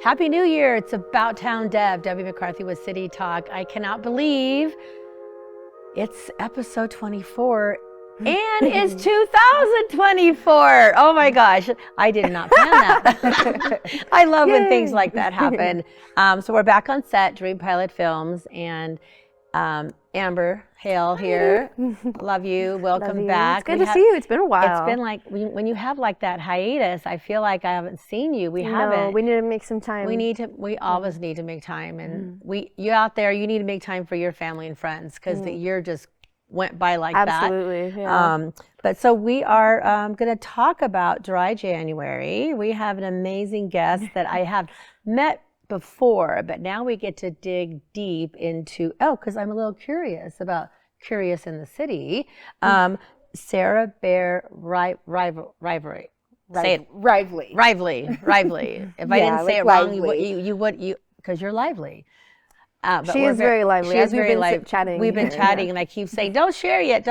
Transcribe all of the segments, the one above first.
Happy New Year. It's About Town Debbie McCarthy with City Talk. I cannot believe it's episode 24 and it's 2024. Oh my gosh. I did not plan that. I love when things like that happen. So we're back on set doing pilot films, and Amber Hale here. Love you. Welcome back. It's good to see you. It's been a while. It's been like when you have like that hiatus, I feel like I haven't seen you. We haven't. We need to make some time. We always need to make time, and you out there, you need to make time for your family and friends, because the year just went by like that. Absolutely. Yeah. But so we are going to talk about dry January. We have an amazing guest that I have met before, but now we get to dig deep into, because I'm a little curious about Curious in the City. Sarah Bear Rively. Say it. Rively. If I didn't say it wrong, you would, because you're lively. But she is very lively. She is very lively. Chatting. We've been chatting, and I keep saying, don't share yet.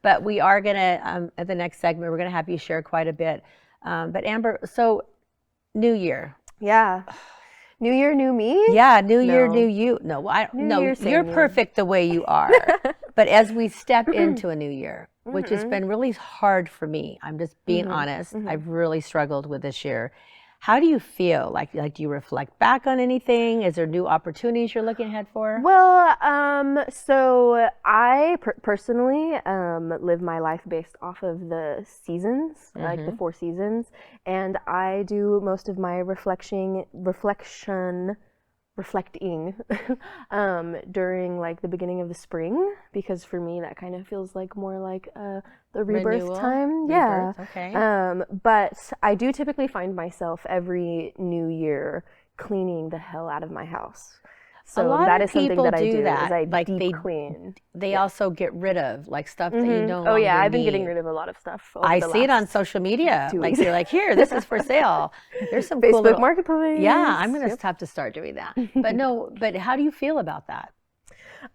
But we are going to, at the next segment, we're going to have you share quite a bit. But Amber, so New Year. Yeah. New year, new me? Yeah, new year, new you. No, you're perfect the way you are. But as we step into a new year, which has been really hard for me, I'm just being honest, I've really struggled with this year. How do you feel? Like do you reflect back on anything? Is there new opportunities you're looking ahead for? Well, so I personally live my life based off of the seasons, like the 4 seasons, and I do most of my reflecting during like the beginning of the spring, because for me that kind of feels like more like the rebirth time. Yeah. Okay. But I do typically find myself every new year cleaning the hell out of my house. So that is something that I do. Is I like deep clean. They also get rid of like stuff that you don't. Oh yeah, I've been getting rid of a lot of stuff. I see it on social media. Like you're like, here, this is for sale. There's some Facebook cool little Marketplace. Yeah, I'm gonna have to start doing that. But how do you feel about that?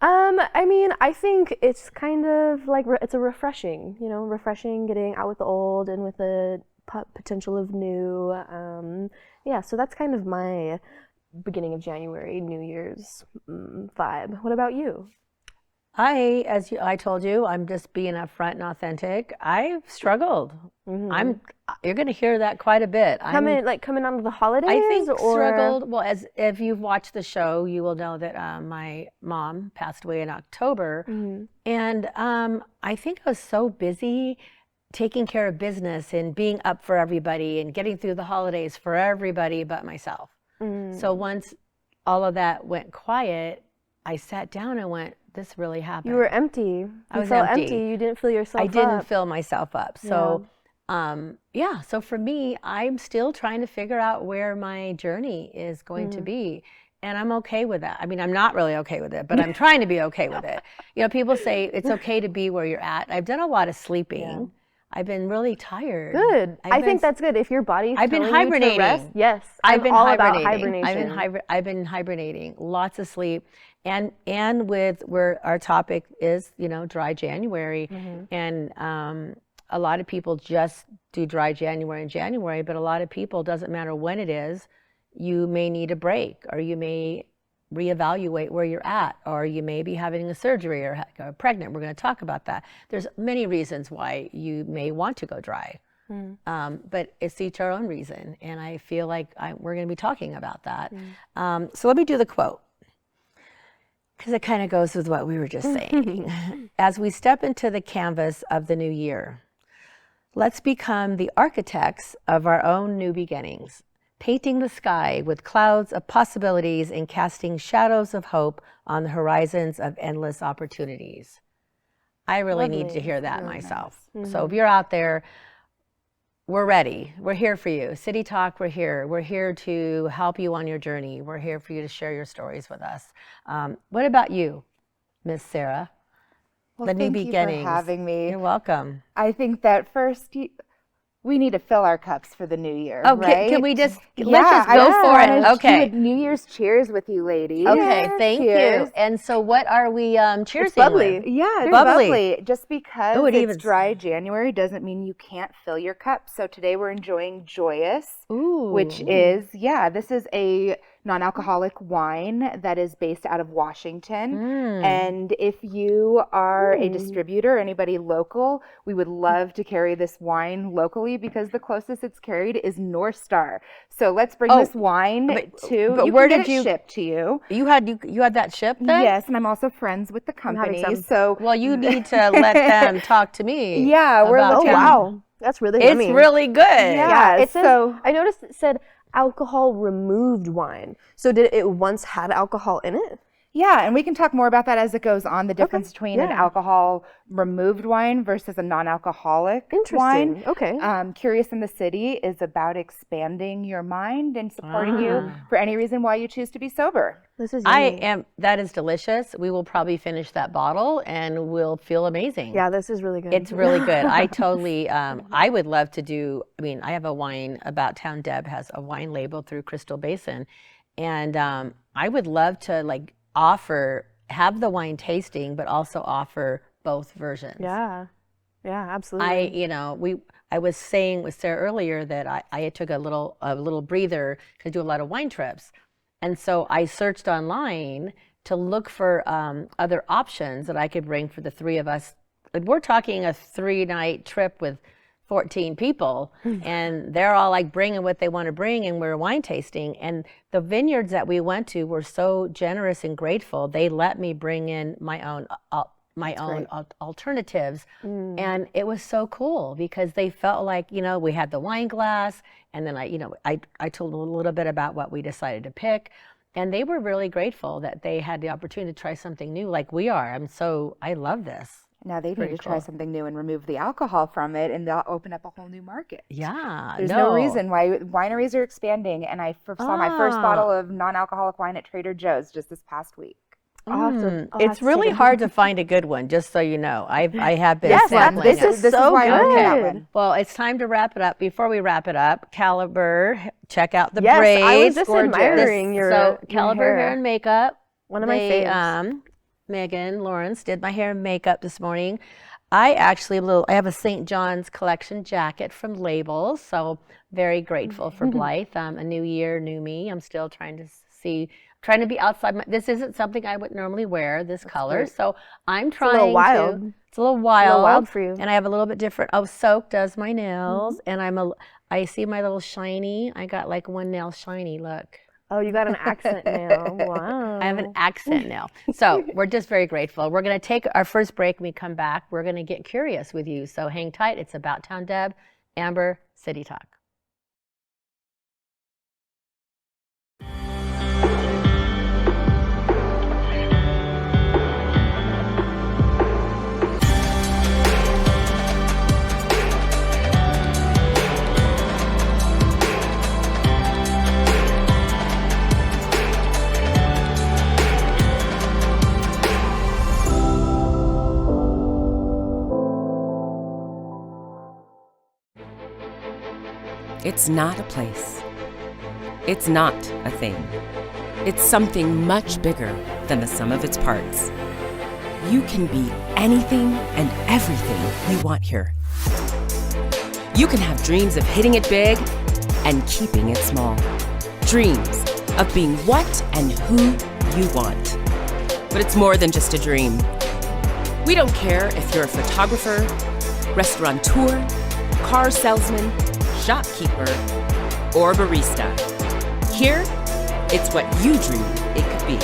I mean, I think it's kind of like it's a refreshing getting out with the old and with the potential of new. Yeah, so that's kind of my beginning of January, New Year's vibe. What about you? I told you, I'm just being upfront and authentic. I've struggled. You're going to hear that quite a bit. Coming out of the holidays. I think struggled. Well, as if you've watched the show, you will know that my mom passed away in October, and I think I was so busy taking care of business and being up for everybody and getting through the holidays for everybody but myself. So once all of that went quiet, I sat down and went, this really happened. You were empty. I was empty. You didn't fill yourself up. I didn't fill myself up. So, so for me, I'm still trying to figure out where my journey is going to be. And I'm okay with that. I mean, I'm not really okay with it, but I'm trying to be okay with it. People say it's okay to be where you're at. I've done a lot of sleeping. Yeah. I've been really tired. Good. I think that's good. If your body's I've been hibernating. You to rest, yes. I've been all hibernating. About hibernation. I've been hibernating. Lots of sleep. And with where our topic is, dry January. And a lot of people just do dry January in January, but a lot of people, doesn't matter when it is, you may need a break, or you may reevaluate where you're at, or you may be having a surgery or pregnant. We're going to talk about that. There's many reasons why you may want to go dry, but it's each our own reason. And I feel like we're going to be talking about that. So let me do the quote, because it kind of goes with what we were just saying. As we step into the canvas of the new year, let's become the architects of our own new beginnings, painting the sky with clouds of possibilities and casting shadows of hope on the horizons of endless opportunities. I really need to hear that myself. So if you're out there, we're ready. We're here for you. City Talk, we're here. We're here to help you on your journey. We're here for you to share your stories with us. What about you, Miss Sarah? Well, the new beginnings. Thank you for having me. You're welcome. I think that first, we need to fill our cups for the new year, Oh, right? can we just, let's just go for it. Okay. Do a New Year's cheers with you, ladies. Okay, thank Cheers. you. And so what are we cheersing It's bubbly. with? Yeah, it's Bubbly. bubbly. Just because Oh, it it's even- dry January doesn't mean you can't fill your cup. So today we're enjoying Joyous, Ooh. which is, this is a non-alcoholic wine that is based out of Washington. And if you are a distributor, anybody local, we would love to carry this wine locally because the closest it's carried is North Star. So let's bring this wine to. but you where can did get it you- shipped to you? You had that shipped then? Yes, and I'm also friends with the having company. some. So Well, you need to let them talk to me. Yeah, we're about looking- town. Wow, that's really It's yummy. really good. Yeah, it says, so- I noticed it said alcohol removed wine. So did it once had alcohol in it? Yeah, and we can talk more about that as it goes on, the difference between an yeah. alcohol removed wine versus a non-alcoholic Interesting. wine. Okay. Curious in the City is about expanding your mind and supporting you for any reason why you choose to be sober. This is that is delicious. We will probably finish that bottle and we'll feel amazing. Yeah, this is really good. It's really good. I totally, I would love to do, I have a wine, AboutTown. Deb has a wine label through Crystal Basin. And I would love to have the wine tasting, but also offer both versions. Yeah, absolutely. I was saying with Sarah earlier that I took a little breather to do a lot of wine trips. And so I searched online to look for other options that I could bring for the three of us. We're talking a 3-night trip with 14 people, and they're all like bringing what they want to bring, and we're wine tasting. And the vineyards that we went to were so generous and grateful. They let me bring in my own alternatives, and it was so cool because they felt like, we had the wine glass, and then I told them a little bit about what we decided to pick, and they were really grateful that they had the opportunity to try something new like we are. I love this. Now they need to try something new and remove the alcohol from it, and they'll open up a whole new market. Yeah, There's no reason why wineries are expanding, and I saw my first bottle of non-alcoholic wine at Trader Joe's just this past week. Awesome. It's really hard to find a good one, just so you know. I have been sampling this it. is so why I'm bringing that good. one. Well, it's time to wrap it up. Before we wrap it up, Caliber, check out the Yes, braids. I was just gorgeous. admiring your Caliber hair. hair and makeup. One of my faves. Megan Lawrence did my hair and makeup this morning. I have a St. John's collection jacket from Labels, so very grateful for Blythe. A new year, new me. I'm still trying to be outside. This isn't something I would normally wear, this color, great. so I'm a trying little wild. It's a little wild for you. and I have a little bit different. Soak does my nails, and I see my little shiny. I got like one nail shiny. Look. Oh, you got an accent nail. Wow. I have an accent now. So we're just very grateful. We're going to take our first break. When we come back, we're going to get curious with you. So hang tight. It's About Town Deb, Amber, City Talk. It's not a place. It's not a thing. It's something much bigger than the sum of its parts. You can be anything and everything you want here. You can have dreams of hitting it big and keeping it small. Dreams of being what and who you want. But it's more than just a dream. We don't care if you're a photographer, restaurateur, car salesman, shopkeeper, or barista. Here, it's what you dream it could be.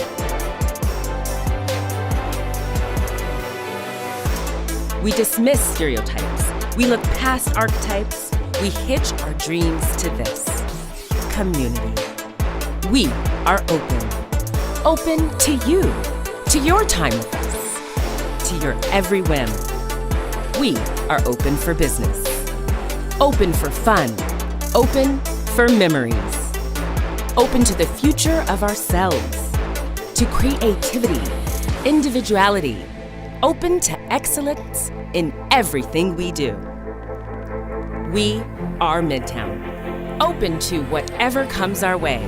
We dismiss stereotypes. We look past archetypes. We hitch our dreams to this community. We are open. Open to you, to your time with us, to your every whim. We are open for business. Open for fun, open for memories, open to the future of ourselves, to creativity, individuality, open to excellence in everything we do. We are Midtown. Open to whatever comes our way.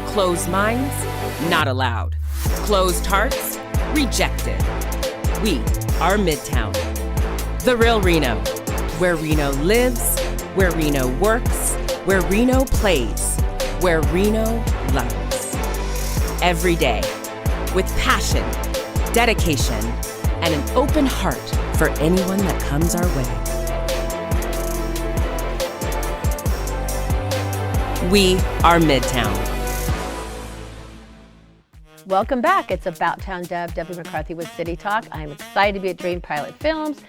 Closed minds, not allowed. Closed hearts, rejected. We are Midtown. The real Reno, where Reno lives, where Reno works, where Reno plays, where Reno loves. Every day, with passion, dedication, and an open heart for anyone that comes our way. We are Midtown. Welcome back. It's About Town Debbie McCarthy with City Talk. I'm excited to be at Dream Pilot Films.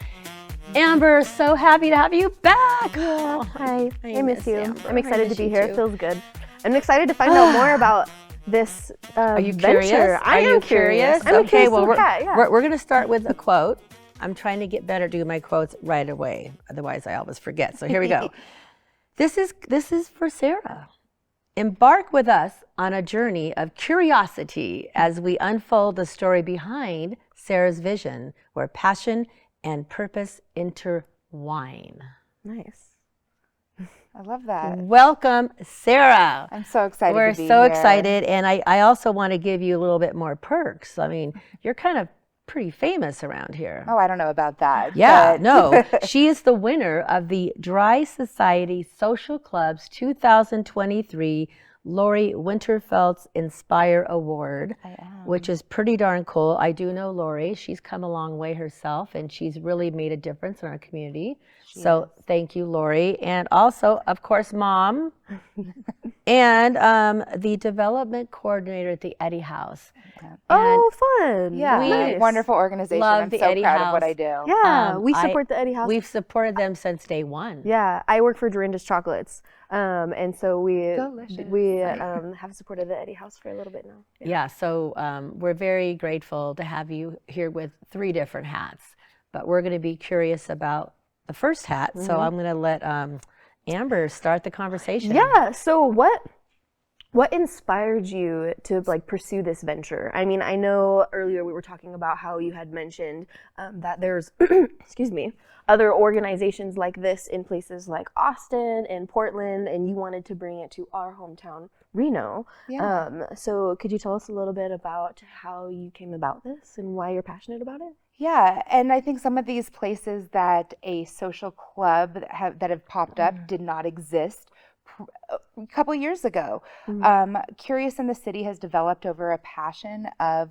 Amber, so happy to have you back. Oh, hi. I miss you. Amber. I'm excited to be you here. too. It feels good. I'm excited to find out more about this Are you venture. curious? I am curious. I'm Okay, curious well, to look at, yeah. we're going to start with a quote. I'm trying to get better at doing my quotes right away. Otherwise, I always forget. So here we go. This is for Sarah. Embark with us on a journey of curiosity as we unfold the story behind Sarah's vision, where passion and purpose intertwine. Nice. I love that. Welcome, Sarah. I'm so excited We're to be so here. excited, and I also want to give you a little bit more perks. I mean, you're kind of pretty famous around here. Oh, I don't know about that. Yeah, but- no. She is the winner of the Dry Society Social Club's 2023 Lori Winterfeldt's Inspire Award, which is pretty darn cool. I do know Lori. She's come a long way herself, and she's really made a difference in our community. So thank you, Lori. And also, of course, Mom, and the development coordinator at the Eddie House. Oh, fun. Yeah, Nice. wonderful organization. love I'm the so Eddie proud House. of what I do. Yeah, we I- support the Eddie House. We've supported them since day one. Yeah, I work for Dorinda's Chocolates, and so we Delicious. have supported the Eddie House for a little bit now. Yeah, so we're very grateful to have you here with 3 different hats. But we're going to be curious about the first hat, so I'm going to let Amber start the conversation. Yeah. So what inspired you to like pursue this venture? I mean, I know earlier we were talking about how you had mentioned that there's, excuse me, other organizations like this in places like Austin and Portland, and you wanted to bring it to our hometown, Reno. Yeah. So could you tell us a little bit about how you came about this and why you're passionate about it? Yeah, and I think some of these places that a social club that have popped up did not exist a couple years ago. Curious in the City has developed over a passion of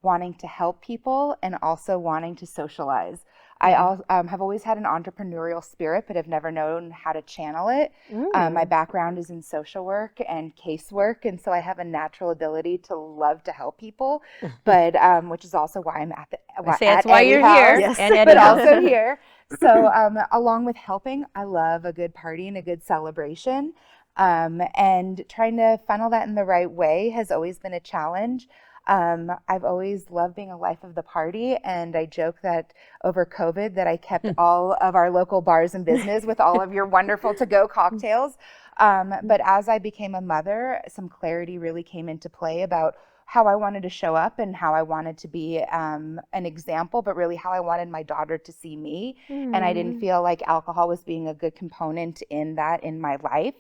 wanting to help people and also wanting to socialize. I have always had an entrepreneurial spirit, but have never known how to channel it. My background is in social work and casework, and so I have a natural ability to love to help people, but which is also why I'm at the That's why Eddie you're House, here. Yes. And Eddie but House. also here. So along with helping, I love a good party and a good celebration. And trying to funnel that in the right way has always been a challenge. I've always loved being a life of the party, and I joke that over COVID that I kept all of our local bars in business with all of your wonderful to-go cocktails. But as I became a mother, some clarity really came into play about how I wanted to show up and how I wanted to be an example, but really how I wanted my daughter to see me. And I didn't feel like alcohol was being a good component in that in my life.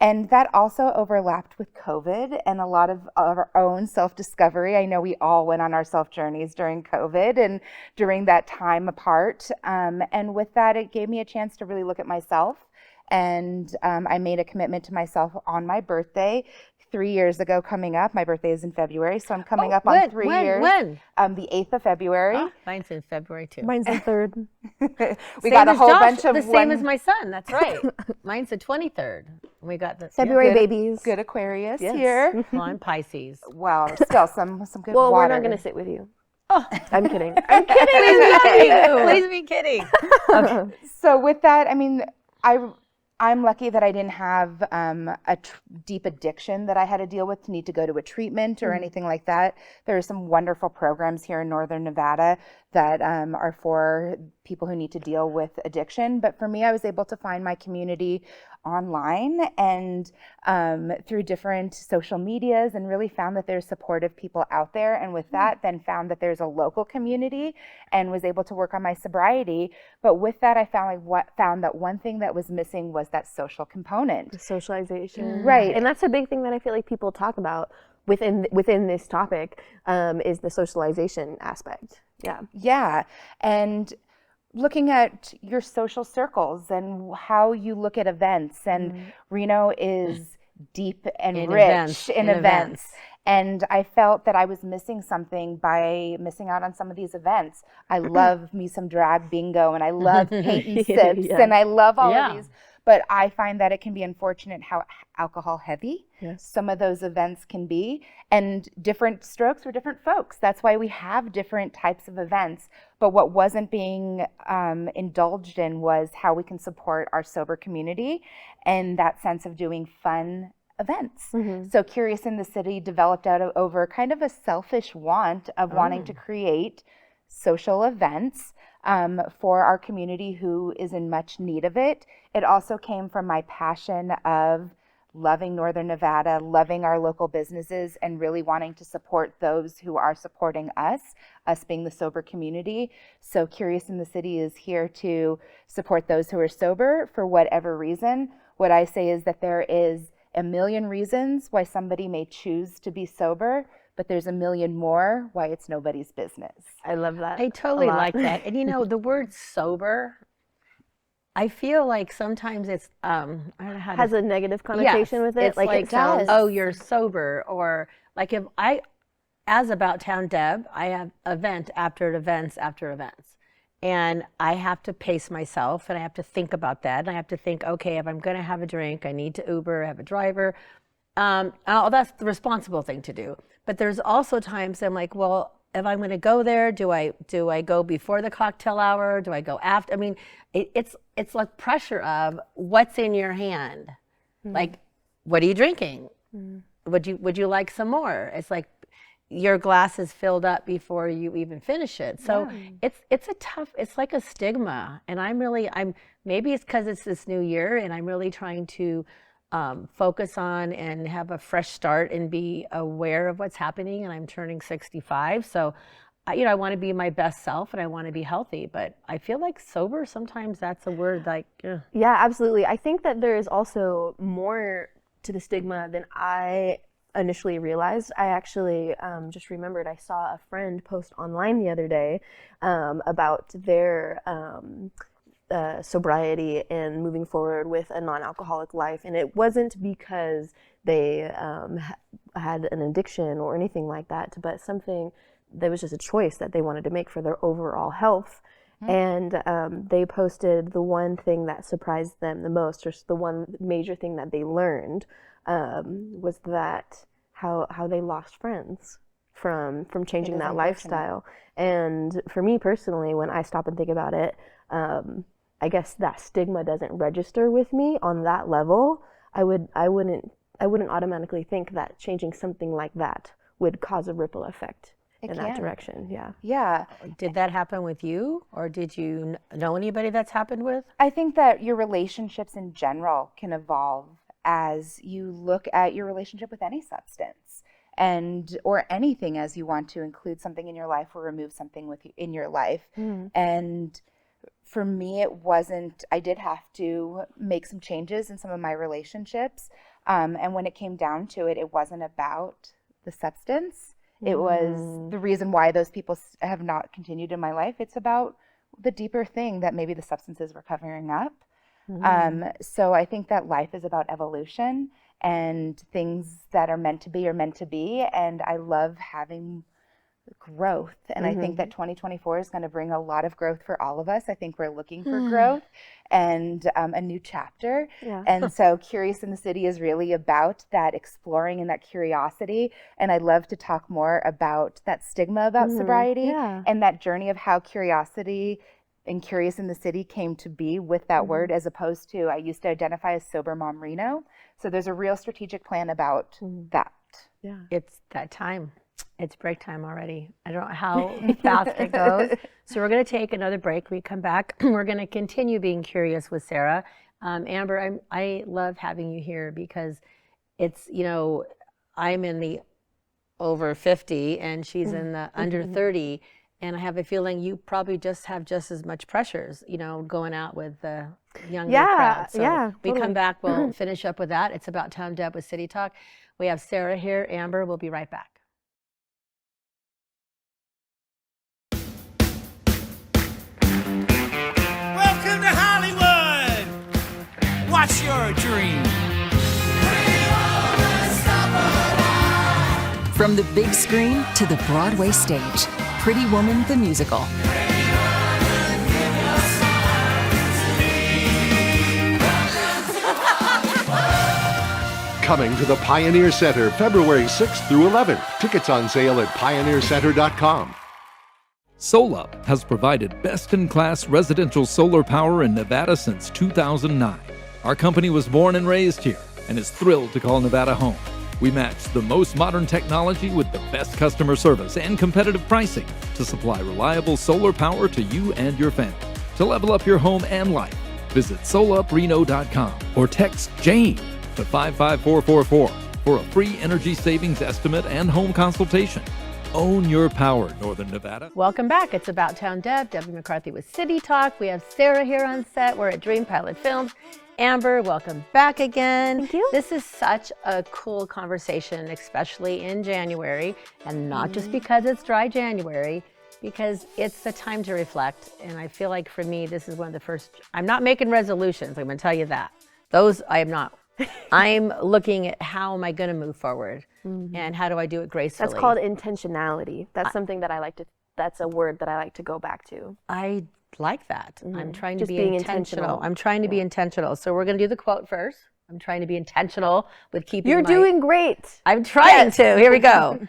And that also overlapped with COVID and a lot of our own self-discovery. I know we all went on our self journeys during COVID and during that time apart. And with that, it gave me a chance to really look at myself. And I made a commitment to myself on my birthday 3 years ago coming up. My birthday is in February, so I'm coming up on 3 years. When? The 8th of February. Oh, mine's in February too. Mine's the 3rd. We got a whole bunch of the same as my son. That's right. Mine's the 23rd. We got the February good- babies. good Aquarius Yes. here. Well, I'm Pisces. Wow, still some good Well, water. we're not going to sit with you. Oh, I'm kidding. I'm kidding. Please be kidding. So with that, I mean, I'm lucky that I didn't have a deep addiction that I had to deal with to need to go to a treatment or anything like that. There are some wonderful programs here in Northern Nevada that are for people who need to deal with addiction. But for me, I was able to find my community online and through different social medias, and really found that there's supportive people out there. And with that, then found that there's a local community and was able to work on my sobriety. But with that, I found that one thing that was missing was that social component. The socialization. Right. And that's a big thing that I feel like people talk about within this topic, is the socialization aspect. Yeah. Yeah. And looking at your social circles and how you look at events. And Reno is deep and rich in events. And I felt that I was missing something by missing out on some of these events. I love me some drag bingo, and I love paint and sips, and I love all of these. But I find that it can be unfortunate how alcohol heavy some of those events can be, and different strokes for different folks. That's why we have different types of events. But what wasn't being indulged in was how we can support our sober community and that sense of doing fun events. So Curious in the City developed out of over kind of a selfish want of wanting to create social events for our community who is in much need of it. It also came from my passion of loving Northern Nevada, loving our local businesses, and really wanting to support those who are supporting us being the sober community. So Curious in the City is here to support those who are sober for whatever reason. What I say is that there is a million reasons why somebody may choose to be sober, but there's a million more why it's nobody's business. I love that. I totally like that. And you know, the word sober, I feel like sometimes it's I don't know how has a negative connotation with it. It's like it sounds, oh, you're sober, or like if I, as AboutTown Deb, I have event after events after events, and I have to pace myself, and I have to think about that, and I have to think, okay, if I'm going to have a drink, I need to Uber, have a driver. Oh, that's the responsible thing to do. But there's also times I'm like, well, if I'm going to go there, do I go before the cocktail hour? Do I go after? I mean, it's like pressure of what's in your hand. Like, what are you drinking? Would you like some more? It's like your glass is filled up before you even finish it. So it's a tough. It's like a stigma, and I'm maybe it's because it's this new year, and I'm really trying to focus on and have a fresh start and be aware of what's happening. And I'm turning 65, so I want to be my best self and I want to be healthy. But I feel like sober, sometimes that's a word like. Ugh. Yeah, absolutely. I think that there is also more to the stigma than I initially realized. I actually just remembered I saw a friend post online the other day about their sobriety and moving forward with a non-alcoholic life, and it wasn't because they had an addiction or anything like that, but something that was just a choice that they wanted to make for their overall health. And they posted the one thing that surprised them the most, or the one major thing that they learned, was that how they lost friends from changing that lifestyle. And for me personally, when I stop and think about it, I guess that stigma doesn't register with me on that level. I wouldn't automatically think that changing something like that would cause a ripple effect in that direction. Yeah. Did that happen with you, or did you know anybody that's happened with? I think that your relationships in general can evolve as you look at your relationship with any substance, or anything, as you want to include something in your life or remove something in your life. And for me, it wasn't, I did have to make some changes in some of my relationships. And when it came down to it, it wasn't about the substance. It was the reason why those people have not continued in my life. It's about the deeper thing that maybe the substances were covering up. So I think that life is about evolution, and things that are meant to be are meant to be. And I love having growth. And I think that 2024 is going to bring a lot of growth for all of us. I think we're looking for growth and a new chapter. And so Curious in the City is really about that exploring and that curiosity. And I'd love to talk more about that stigma about sobriety and that journey of how curiosity and Curious in the City came to be with that word, as opposed to, I used to identify as Sober Mom Reno. So there's a real strategic plan about that. It's that time. It's break time already. I don't know how fast it goes. So we're going to take another break. When we come back, we're going to continue being curious with Sarah. Amber, I love having you here because it's, you know, I'm in the over 50 and she's in the under 30. And I have a feeling you probably just have just as much pressures, you know, going out with the younger crowd. So we totally. come back, we'll finish up with that. It's About Town Deb with City Talk. We have Sarah here, Amber, we'll be right back. Welcome to Hollywood! What's your dream? From the big screen to the Broadway stage, Pretty Woman the musical. Coming to the Pioneer Center February 6th through 11th. Tickets on sale at pioneercenter.com. SolUp has provided best-in-class residential solar power in Nevada since 2009. Our company was born and raised here and is thrilled to call Nevada home. We match the most modern technology with the best customer service and competitive pricing to supply reliable solar power to you and your family. To level up your home and life, visit solupreno.com or text JANE to 55444 for a free energy savings estimate and home consultation. Own your power, Northern Nevada. Welcome back. It's About Town Deb, Debbie McCarthy with City Talk. We have Sarah here on set. We're at Dream Pilot Films. Amber, welcome back again. Thank you. This is such a cool conversation, especially in January, and not just because it's dry January, because it's the time to reflect. And I feel like for me, this is one of the first, I'm not making resolutions, I'm gonna tell you that. Those I am not. I'm looking at how am I gonna move forward and how do I do it gracefully. That's called intentionality. That's something that I like to, that's a word that I like to go back to. I like that. I'm trying to Just be being intentional. intentional. I'm trying to be intentional. So we're going to do the quote first. I'm trying to be intentional with keeping You're my... doing great. I'm trying to. Here we go.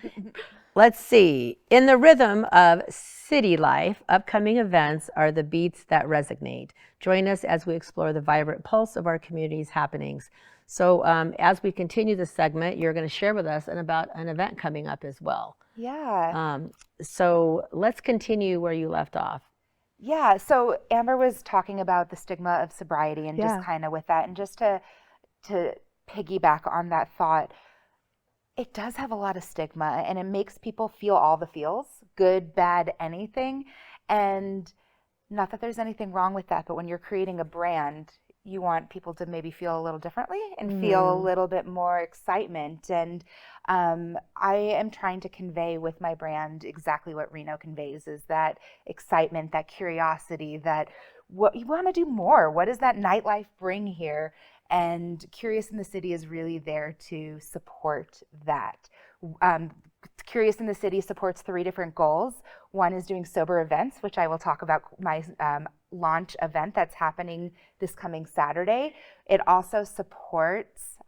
Let's see. In the rhythm of city life, upcoming events are the beats that resonate. Join us as we explore the vibrant pulse of our community's happenings. So as we continue this segment, you're going to share with us about an event coming up as well. Yeah. So let's continue where you left off. Yeah, so Amber was talking about the stigma of sobriety and just kind of with that, and just to piggyback on that thought, it does have a lot of stigma and it makes people feel all the feels, good, bad, anything. And not that there's anything wrong with that, but when you're creating a brand, you want people to maybe feel a little differently and feel a little bit more excitement. And I am trying to convey with my brand exactly what Reno conveys, is that excitement, that curiosity, that what you want to do more. What does that nightlife bring here? And Curious in the City is really there to support that. Curious in the City supports 3 different goals. One is doing sober events, which I will talk about my launch event that's happening this coming Saturday. It also supports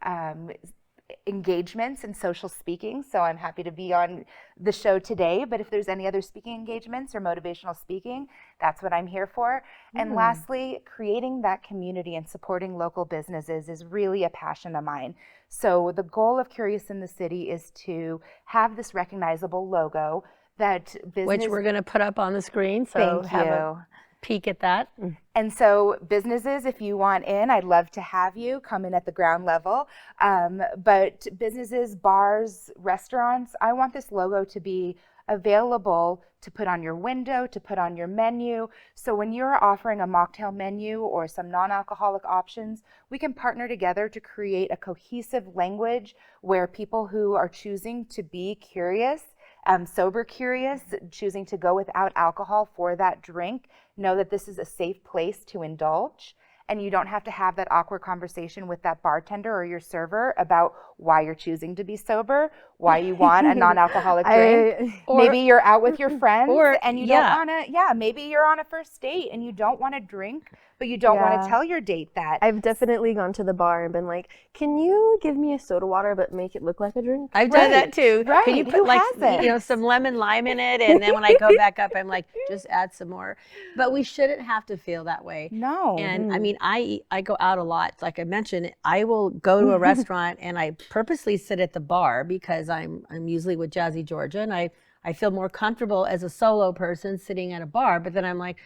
engagements and social speaking. So I'm happy to be on the show today, but if there's any other speaking engagements or motivational speaking, that's what I'm here for. And lastly, creating that community and supporting local businesses is really a passion of mine. So the goal of Curious in the City is to have this recognizable logo that business... Which we're going to put up on the screen. So Thank have you. a peek at that. And so businesses, if you want in, I'd love to have you come in at the ground level. But businesses, bars, restaurants, I want this logo to be available to put on your window, to put on your menu. So when you're offering a mocktail menu or some non-alcoholic options, we can partner together to create a cohesive language where people who are choosing to be curious, sober curious, choosing to go without alcohol for that drink, know that this is a safe place to indulge. And you don't have to have that awkward conversation with that bartender or your server about why you're choosing to be sober, why you want a non-alcoholic drink. Maybe you're out with your friends and you don't want to, maybe you're on a first date and you don't want to drink, but you don't want to tell your date that. I've definitely gone to the bar and been like, can you give me a soda water but make it look like a drink? I've done that too. Right. Can you put Who like hasn't? some lemon lime in it, and then when I go back up, I'm like, just add some more. But we shouldn't have to feel that way. No. And I mean, I go out a lot. Like I mentioned, I will go to a restaurant and I purposely sit at the bar because I'm usually with Jazzy Georgia, and I feel more comfortable as a solo person sitting at a bar. But then I'm like,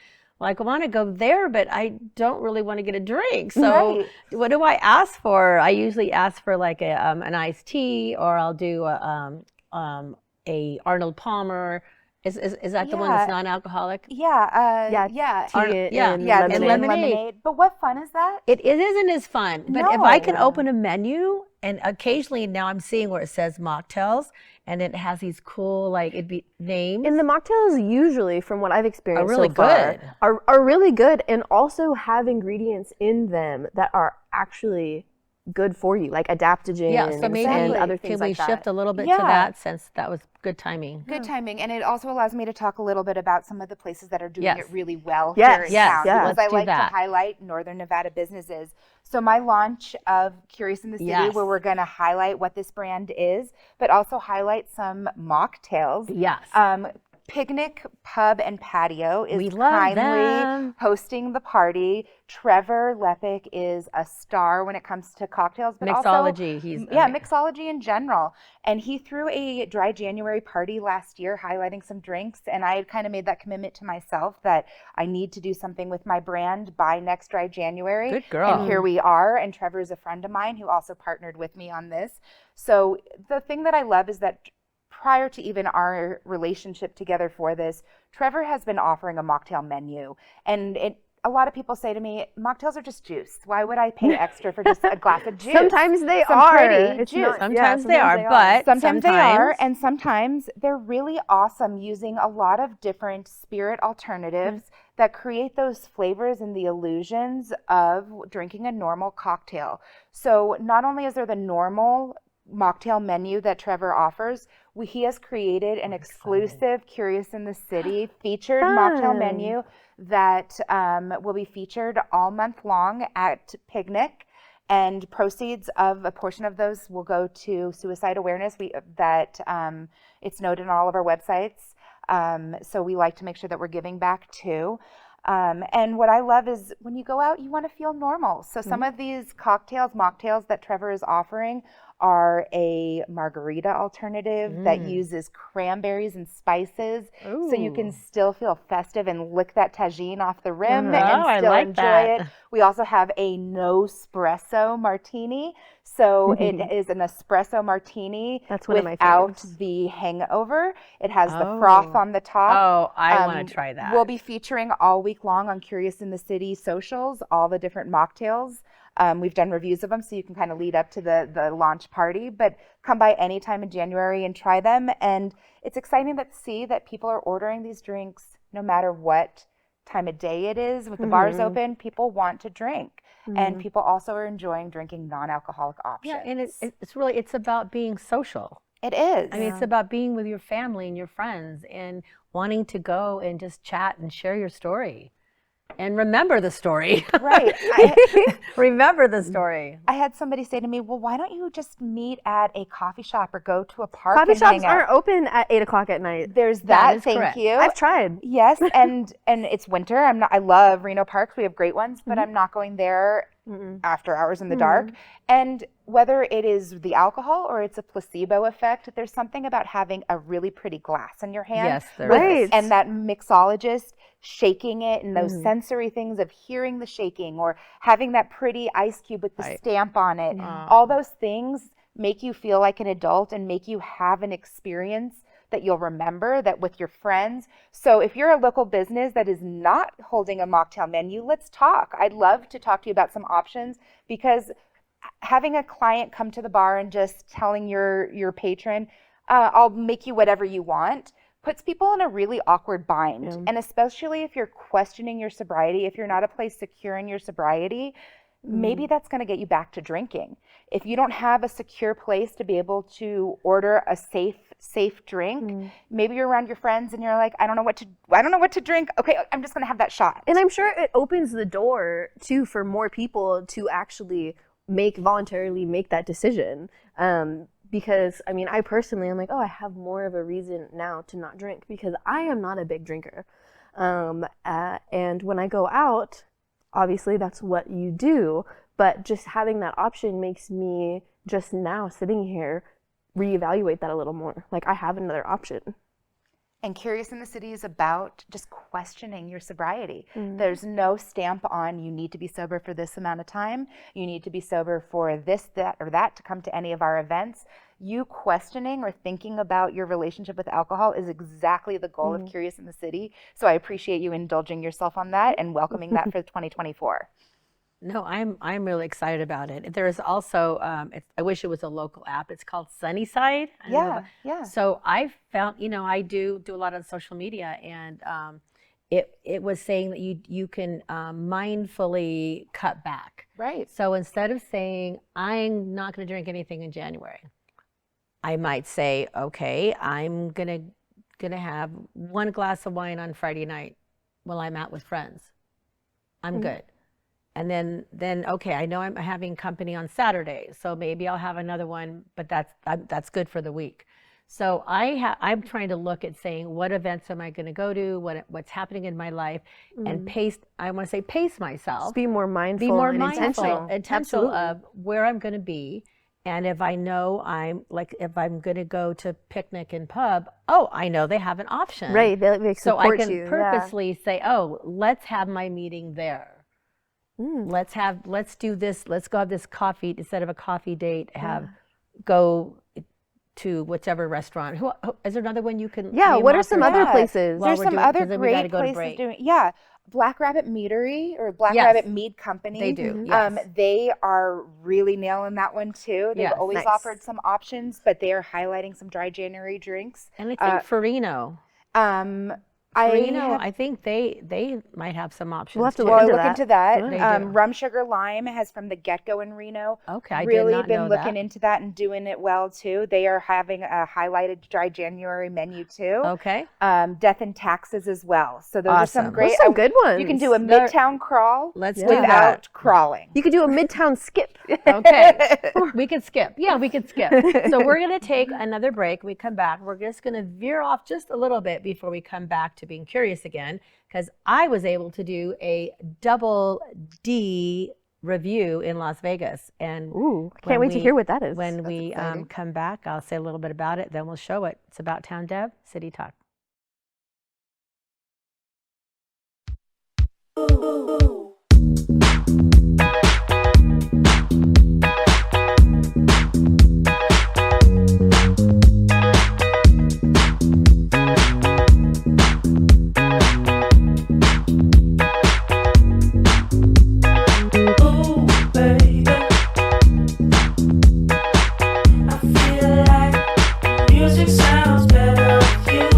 like, I want to go there, but I don't really want to get a drink. So Right. what do I ask for? I usually ask for like an iced tea, or I'll do a Arnold Palmer. Is that the one that's Yeah. non-alcoholic? Yeah. Tea yeah. and Yeah, and tea lemonade. and lemonade. But what fun is that? It isn't as fun, but if I can No. open a menu, and occasionally now I'm seeing where it says Mocktails, and it has these cool, like, it'd be names. And the mocktails usually, from what I've experienced really so far, good. are really good, and also have ingredients in them that are actually good for you, like adaptogens Yeah, so maybe and other things can we like that. shift a little bit Yeah. to that, since that was good timing? Good timing. And it also allows me to talk a little bit about some of the places that are doing Yes. it really well Yes, here in yes, town. yes. Because Let's I do like that. to highlight Northern Nevada businesses. So my launch of Curious in the City, Yes. where we're going to highlight what this brand is, but also highlight some mocktails. Yes. Picnic Pub and Patio is We love kindly them. hosting the party. Trevor Lepic is a star when it comes to cocktails, but Mixology, also, he's mixology in general. And he threw a dry January party last year highlighting some drinks, and I had kind of made that commitment to myself that I need to do something with my brand by next dry January. Good girl. And here we are, and Trevor is a friend of mine who also partnered with me on this. So the thing that I love is that prior to even our relationship together for this, Trevor has been offering a mocktail menu. And a lot of people say to me, mocktails are just juice. Why would I pay extra for just a glass of juice? Sometimes they Some are. pretty It's juice. not- Sometimes yeah, they are, but Sometimes they are, and sometimes they're really awesome, using a lot of different spirit alternatives that create those flavors and the illusions of drinking a normal cocktail. So not only is there the normal mocktail menu that Trevor offers, he has created an exclusive Curious in the City featured mocktail menu that will be featured all month long at Picnic. And proceeds of a portion of those will go to suicide awareness. It's noted on all of our websites. So we like to make sure that we're giving back too. And what I love is when you go out, you want to feel normal. So some of these mocktails that Trevor is offering are a margarita alternative that uses cranberries and spices. So you can still feel festive and lick that tagine off the rim and I still like enjoy that. it. We also have a no espresso martini. So it is an espresso martini That's one of my without favorites. the hangover. It has the froth on the top. Oh, I want to try that. We'll be featuring all week long on Curious in the City socials, all the different mocktails. We've done reviews of them, so you can kind of lead up to the launch party. But come by anytime in January and try them. And it's exciting to see that people are ordering these drinks no matter what time of day it is. With the bars open, people want to drink. And people also are enjoying drinking non-alcoholic options. Yeah, and it's about being social. It is. I mean, it's about being with your family and your friends and wanting to go and just chat and share your story. And remember the story. Right. Remember the story. I had somebody say to me, well, why don't you just meet at a coffee shop or go to a park Coffee and shops hang out? aren't open at 8 o'clock at night. There's That that. is Thank correct. you. I've tried. Yes, and it's winter. I love Reno parks. We have great ones, but I'm not going there after hours in the dark. And whether it is the alcohol or it's a placebo effect, there's something about having a really pretty glass in your hand. Yes, there with- is. And that mixologist shaking it and those sensory things of hearing the shaking or having that pretty ice cube with the stamp on it. All those things make you feel like an adult and make you have an experience that you'll remember, that with your friends. So if you're a local business that is not holding a mocktail menu, let's talk. I'd love to talk to you about some options, because having a client come to the bar and just telling your patron, I'll make you whatever you want, puts people in a really awkward bind. And especially if you're questioning your sobriety, if you're not a place secure in your sobriety, maybe that's going to get you back to drinking. If you don't have a secure place to be able to order a safe drink, maybe you're around your friends and you're like, I don't know what to drink. Okay, I'm just going to have that shot. And I'm sure it opens the door too for more people to actually voluntarily make that decision. Because I mean, I personally, I'm like, oh, I have more of a reason now to not drink because I am not a big drinker. And when I go out, obviously that's what you do, but just having that option makes me just now sitting here reevaluate that a little more. Like I have another option. And Curious in the City is about just questioning your sobriety. There's no stamp on you need to be sober for this amount of time. You need to be sober for this, that, or that to come to any of our events. You questioning or thinking about your relationship with alcohol is exactly the goal of Curious in the City. So I appreciate you indulging yourself on that and welcoming that for 2024. No, I'm really excited about it. There's also, I wish it was a local app. It's called Sunnyside. I don't know Yeah. So I found, I do a lot on social media, and it was saying that you can mindfully cut back. Right. So instead of saying, I'm not going to drink anything in January, I might say, okay, I'm gonna have one glass of wine on Friday night while I'm out with friends. I'm good. And then okay, I know I'm having company on Saturday, so maybe I'll have another one, but that's good for the week. So I'm trying to look at saying, what events am I going to go to, what's happening in my life, and I want to say pace myself. Just be more mindful. Be more and mindful, intentional Absolutely. of where I'm going to be. And if I know if I'm going to go to picnic and pub, I know they have an option. Right, they So I support can you. purposely say, let's have my meeting there. Let's do this. Let's go have this coffee instead of a coffee date. Go to whichever restaurant. Who is there another one you can? Yeah. name What are off some or- other places? While There's we're some doing- other 'cause then we gotta great go to places break. doing, Black Rabbit Meadery or Black Yes. Rabbit Mead Company. They do, yes. They are really nailing that one too. They've Yes. always Nice. offered some options, but they are highlighting some dry January drinks. And I think Farino. I I think they might have some options. We'll have to too. look Well, into look that. into that. They do. Rum Sugar Lime has from the get-go in Reno. Okay, I did really not been know looking that. into that and doing it well too. They are having a highlighted dry January menu too. Okay. Death and Taxes as well. So those are some Awesome. great. Those are some good ones. You can do a They're- Midtown crawl. Let's do without that. crawling. You could do a Midtown skip. Okay, we could skip. Yeah, we could skip. So we're going to take another break. We come back. We're just going to veer off just a little bit before we come back to being curious again, because I was able to do a double D review in Las Vegas. And Ooh, when can't wait to we- hear what that is. When we come back, I'll say a little bit about it. Then we'll show it. It's About Town Deb, City Talk. Music sounds better with you.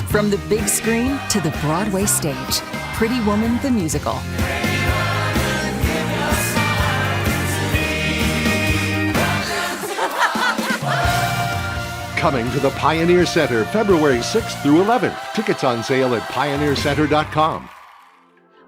From the big screen to the Broadway stage, Pretty Woman the Musical. Coming to the Pioneer Center February 6th through 11th. Tickets on sale at pioneercenter.com.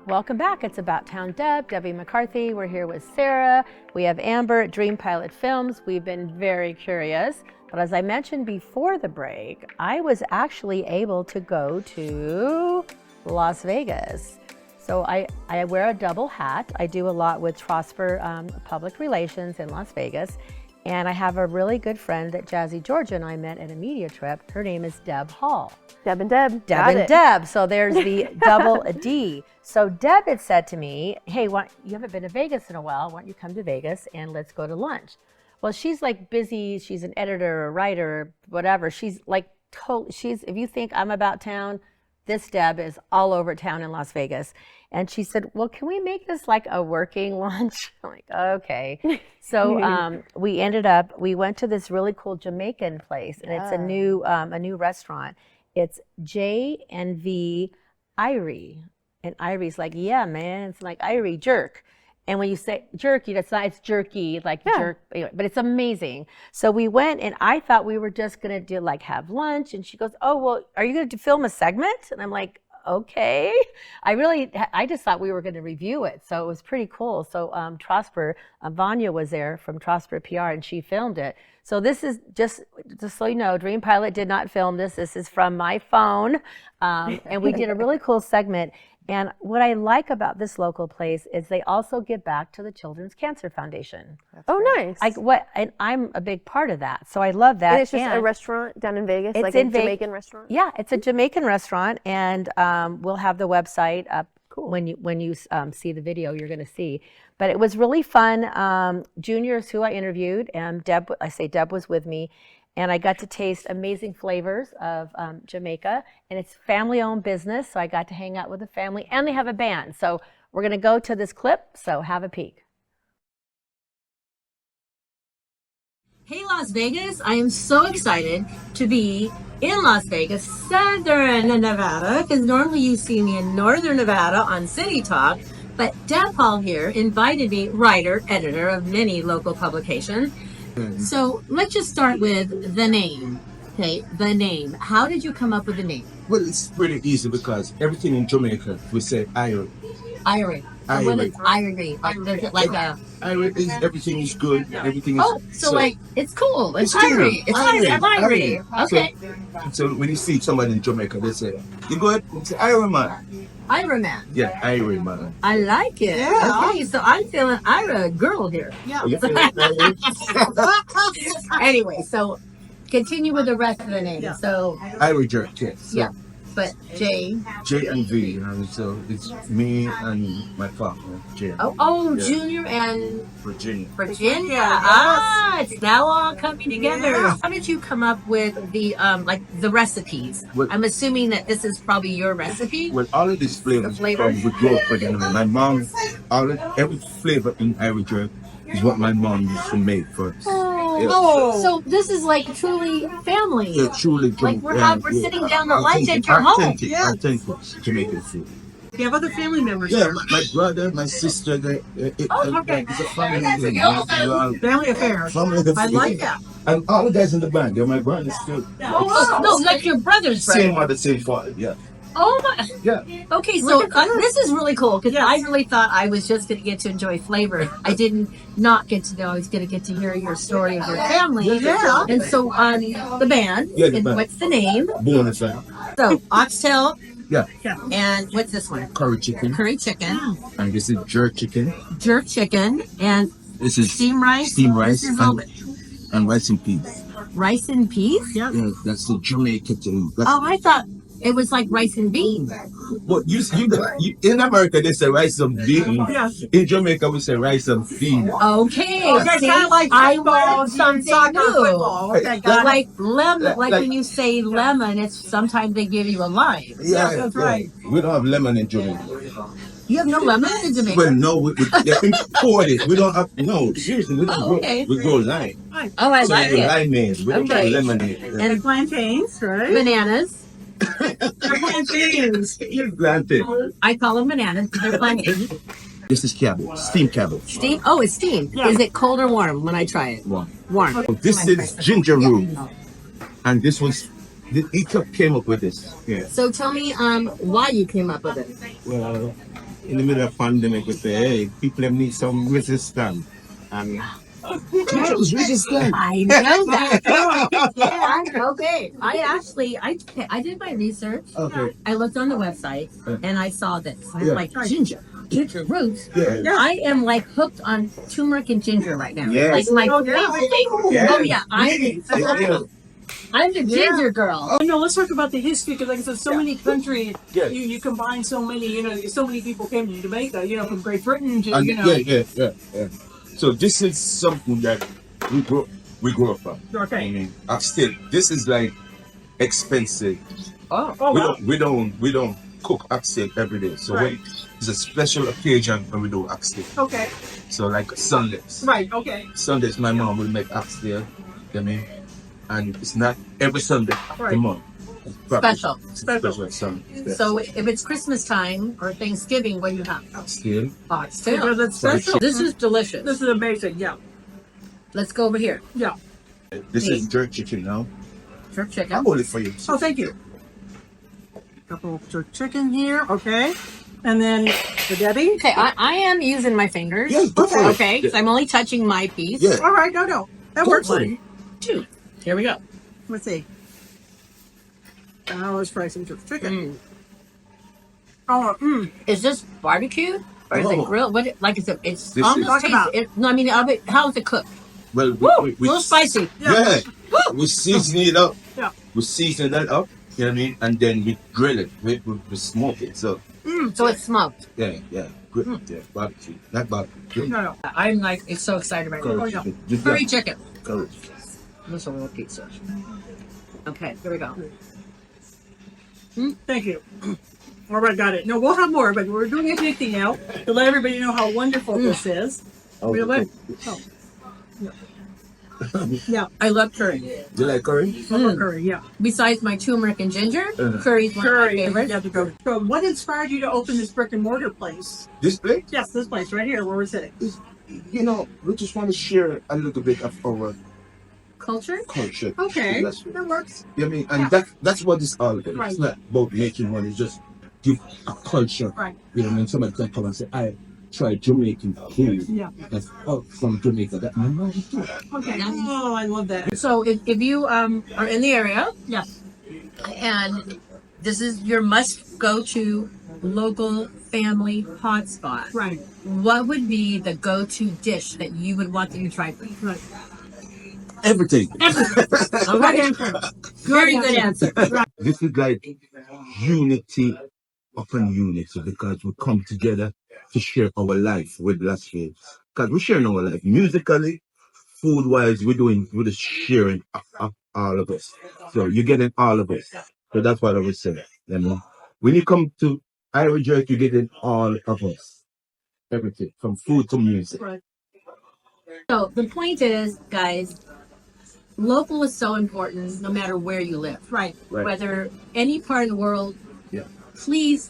Welcome back. It's About Town Deb, Debbie McCarthy. We're here with Sarah. We have Amber at Dream Pilot Films. We've been very curious. But as I mentioned before the break, I was actually able to go to Las Vegas. So I wear a double hat. I do a lot with Trosper Public Relations in Las Vegas. And I have a really good friend that Jazzy Georgia and I met at a media trip. Her name is Deb Hall. Deb and Deb. Deb Got and it. Deb. So there's the double D. So Deb had said to me, hey, you haven't been to Vegas in a while. Why don't you come to Vegas and let's go to lunch? Well, she's like busy. She's an editor, a writer, whatever. She's like, if you think I'm about town, this Deb is all over town in Las Vegas. And she said, well, can we make this like a working lunch? I'm like, okay. So we went to this really cool Jamaican place, and it's a new restaurant. It's J&V Irie. And Irie's like, yeah, man, it's like Irie Jerk. And when you say jerky, it's jerky, like jerk, but it's amazing. So we went, and I thought we were just gonna have lunch. And she goes, oh, well, are you gonna film a segment? And I'm like, okay. I just thought we were gonna review it. So it was pretty cool. So Trosper, Vanya was there from Trosper PR, and she filmed it. So this is just so you know, Dream Pilot did not film this. This is from my phone. And we did a really cool segment. And what I like about this local place is they also give back to the Children's Cancer Foundation. Nice. And I'm a big part of that, so I love that. And it's just a restaurant down in Vegas, it's like a Jamaican restaurant. Yeah, it's a Jamaican restaurant, and we'll have the website up. Cool. When you see the video, you're going to see. But it was really fun. Junior is who I interviewed, and Deb was with me. And I got to taste amazing flavors of Jamaica, and it's family-owned business, so I got to hang out with the family, and they have a band. So we're gonna go to this clip, so have a peek. Hey, Las Vegas, I am so excited to be in Las Vegas, Southern Nevada, because normally you see me in Northern Nevada on City Talk, but Deb Hall here invited me, writer, editor of many local publications. So let's just start with the name. Okay, the name. How did you come up with the name? Well, it's really easy because everything in Jamaica, we say Irie. Irie. Irie. What is Irie? Like, like a... Irie is everything is good. Everything is... Oh, so like, it's cool. It's Irie. It's Irie. Okay. So when you see somebody in Jamaica, they say, you good? It's Irie man. Irie man. Yeah, Irie man. I like it. Yeah. Okay, so I'm feeling Irie girl here. Yeah. Anyway, so continue with the rest of the name. Yeah. So Irie Jerk, yes. So, yeah. But J&V, so it's me and my partner, J. Oh, yeah. Junior and Virginia. It's now all coming together. Yeah. How did you come up with the the recipes? Well, I'm assuming that this is probably your recipe. Well, all of these flavors from we grew up with. My mom, every flavor in Irie Jerk is what my mom used to make first. So this is like truly family. Yeah, truly. Like we're sitting down to lunch at your home. Authentic Jamaican food. Do you have other family members? Yeah, my brother, my sister. Okay. It's a family thing. Family affairs. I like that. And all the guys in the band, they're my brothers too. No, like your brother's brother. Same mother, same father. Yeah. Oh my! Yeah. Okay, so this is really cool because I really thought I was just going to get to enjoy flavor. I didn't not get to know I was going to get to hear your story of your family. Yeah. And so the band. Yeah, the and band. What's the name? Bonafide. So oxtail. Yeah. And what's this one? Curry chicken. Curry chicken. And this is jerk chicken. Jerk chicken and this is steamed rice. Steamed rice and rice and peas. Rice and peas? Yeah, that's the Jamaican thing. I thought it was like rice and beans. Well, you in America they say rice and beans. Yeah. In Jamaica we say rice and beans. Okay. Kind of like I learned something new. Okay, got like lemon, like when you say lemon, it's sometimes they give you a lime. Yeah, that's right. We don't have lemon in Jamaica. You have no lemon in Jamaica? Well, no, they're imported. We don't have, no, seriously, we don't grow, we grow lime. Oh, I like it. Limeade, we don't have lemonade. And plantains, right? Bananas. They're plantains. Plantain. I call them bananas. They're plantains. This is cabbage, steamed cabbage. Steam? Oh, it's steamed. Yeah. Is it cold or warm when I try it? Warm. Warm. This is ginger root. And this was, he came up with this. Yeah. So tell me why you came up with it. Well, in the middle of pandemic, we say, hey, people need some resistance. And That was resistant. I know that. Okay. I did my research. Okay. I looked on the website and I saw this. I'm Yeah. like, ginger roots. Yeah. I am like hooked on turmeric and ginger right now. Yes. Like my favorite. Yeah. Oh yeah, I'm the ginger girl. Oh no, let's talk about the history because, like I said, so many countries. Yeah. You combine so many. You know, so many people came to Jamaica. You know, from Great Britain to And you know. yeah. So this is something that we grow from. Okay. I mean, still, this is like expensive. Oh wow. We don't cook oxtail every day. So Right. when it's a special occasion when we do oxtail. Okay. So like Sundays. Right. Okay. Sundays, my mom will make oxtail. You know what I mean? And it's not every Sunday Right. a month. Special. Special Sunday. So if it's Christmas time or Thanksgiving, what do you have? Oxtail. Oxtail. Because it's special. This is delicious. This is amazing. Yeah. Let's go over here. Yeah. This is jerk chicken now. Jerk chicken. I'm only for you. Oh, thank you. Couple of jerk chicken here. Okay. And then for Debbie. Okay, I am using my fingers. Yes, go for it. Okay, so I'm only touching my piece. Yeah. All right. No. That works. One, two. Here we go. Let's see. Now let's try some jerk chicken. Oh, Is this barbecued or is it Oh. grilled? What? Like it's This almost Talk tastes. about- No, I mean, how is it cooked? Well, Woo! we A little spicy. yeah. We season it up. Yeah. We season that up. You know what I mean? And then we grill it. We smoke it. So So it's smoked. yeah. Grill it. Yeah. Barbecue. Not barbecue. no. I'm like, it's so excited right now. Oh, yeah. Just Curry like chicken. curry. This is a little pizza. Okay, here we go. Thank you. All right, got it. No, we'll have more, but we're doing a tasting now to let everybody know how wonderful this is. Oh, We'll let- Yeah, I love curry. You like curry? curry. Yeah, Besides my turmeric and ginger, curry's one of my curry. favorites. You have to go. So, what inspired you to open this brick and mortar place? This plate? Yes, this place right here where we're sitting. You know, we just want to share a little bit of our Culture? culture. Okay, That's, that works. you know what I mean? And that's what it's all about. Right. It's not about making money, it's just give a culture. Right. You know what I mean? Somebody can come and say, I tried Jamaican food. Yeah. That's from Jamaica. That my mom too. Okay. Oh, I love that. So if you are in the area Yes. and this is your must go to local family hotspot, Right. what would be the go to dish that you would want them to try for you? Right. Everything. All right. Very good answer. This is like unity upon unity because we come together to share our life with Las Vegas. Because we're sharing our life musically, food wise, we're just sharing all of us. So you're getting all of us. So that's what I would say. You know? When you come to Irie Jerk, you're getting all of us. Everything from food to music. Right. So the point is, guys, local is so important no matter where you live. Right. Right. Whether any part of the world, Yeah. please